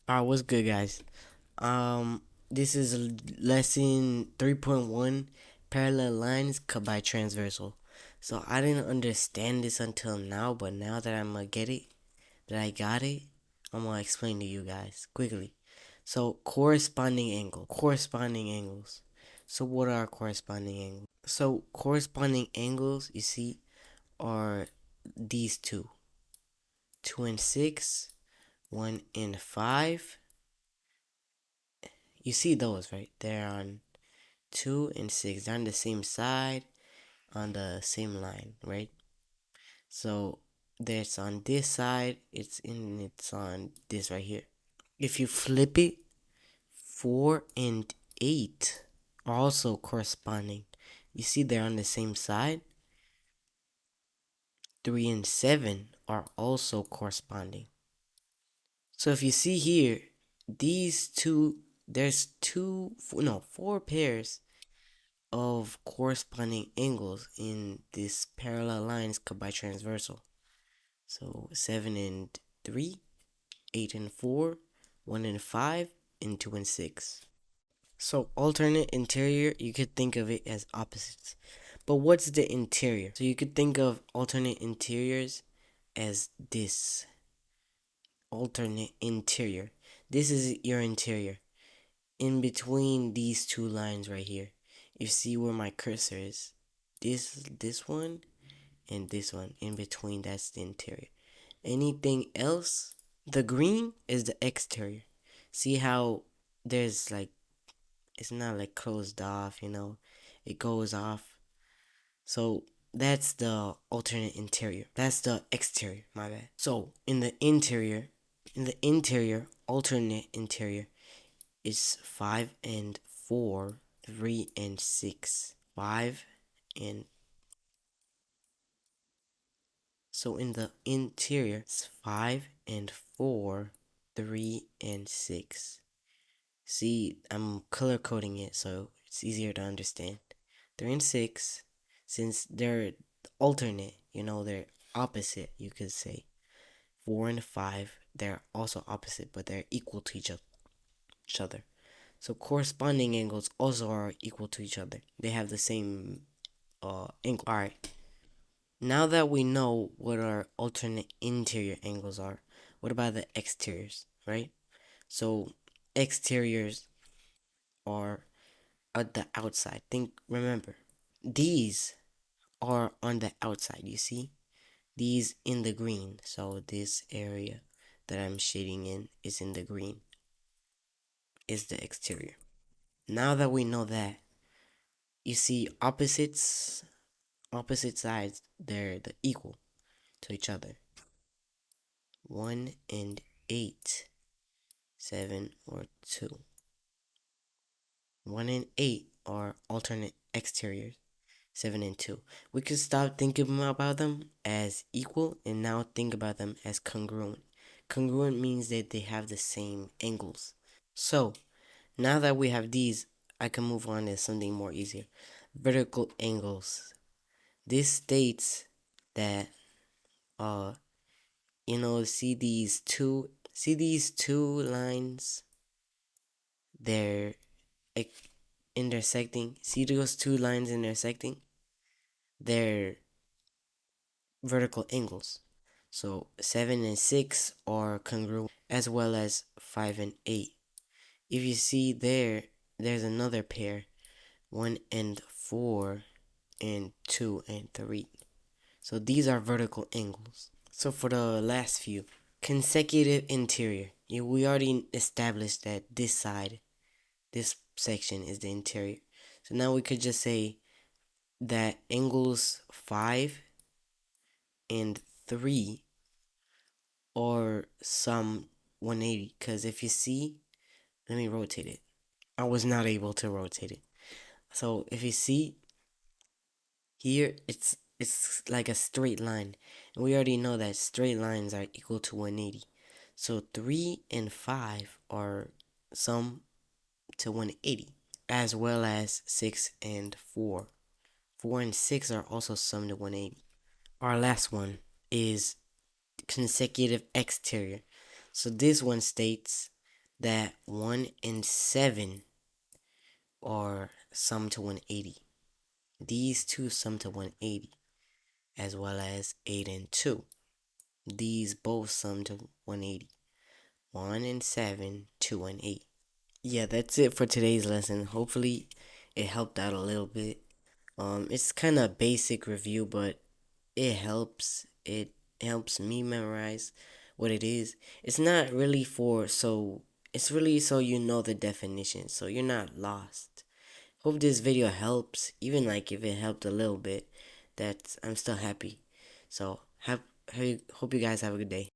Alright, what's good, guys? This is lesson 3.1, parallel lines cut by transversal. So I didn't understand this until now, but now that I'm gonna get it, that I got it, I'm gonna explain to you guys quickly. So corresponding angles. So what are corresponding angles? So corresponding angles, you see, are these two, 2 and 6, 1 and 5. You see those, right? They're on 2 and 6. They're on the same side, on the same line, right? So there's on this side, it's on this right here. If you flip it, 4 and 8 are also corresponding. You see they're on the same side. 3 and 7 are also corresponding. So if you see here, these two, there's four pairs of corresponding angles in this parallel lines cut by transversal. So 7 and 3, 8 and 4, 1 and 5, and 2 and 6. So alternate interior, you could think of it as opposites. But what's the interior? So you could think of alternate interiors as this alternate interior. This is your interior. In between these two lines right here, you see where my cursor is. This one and this one in between, that's the interior. Anything else, the green is the exterior. See how there's like, it's not like closed off, it goes off. So that's the alternate interior. That's the exterior, my bad. So in the interior, alternate interior is 5 and 4, 3 and 6. 5 and So in the interior, it's 5 and 4, 3 and 6. See, I'm color coding it so it's easier to understand. 3 and 6, since they're alternate, they're opposite, you could say. 4 and 5, they're also opposite, but they're equal to each other. So corresponding angles also are equal to each other. They have the same angle. Alright. Now that we know what our alternate interior angles are, what about the exteriors, right? So exteriors are at the outside. Remember, these are on the outside, you see? These in the green. So this area that I'm shading in is in the green, is the exterior. Now that we know that, you see opposite sides, they're the equal to each other. 1 and 8, 7 or 2. 1 and 8 are alternate exteriors. 7 and 2. We could stop thinking about them as equal and now think about them as congruent. Congruent means that they have the same angles. So now that we have these, I can move on to something more easier. Vertical angles. This states that see these two lines, they're intersecting. See those two lines intersecting? They're vertical angles. So 7 and 6 are congruent, as well as 5 and 8. If you see there's another pair, 1 and 4, and 2 and 3. So these are vertical angles. So for the last few, consecutive interior. We already established that this section is the interior. So now we could just say that angles 5 and 3 are some 180. Because if you see, let me rotate it. I was not able to rotate it. So if you see here, it's like a straight line. And we already know that straight lines are equal to 180. So 3 and 5 are sum to 180, as well as 6 and 4. 4 and 6 are also summed to 180. Our last one is consecutive exterior. So this one states that 1 and 7 are sum to 180. These two sum to 180, as well as 8 and 2. These both sum to 180. 1 and 7, 2 and 8. Yeah, that's it for today's lesson. Hopefully, it helped out a little bit. It's kind of basic review, but it helps. It helps me memorize what it is. It's not really for so. It's really so you know the definition, so you're not lost. Hope this video helps. Even like if it helped a little bit, that's I'm still happy. So hope you guys have a good day.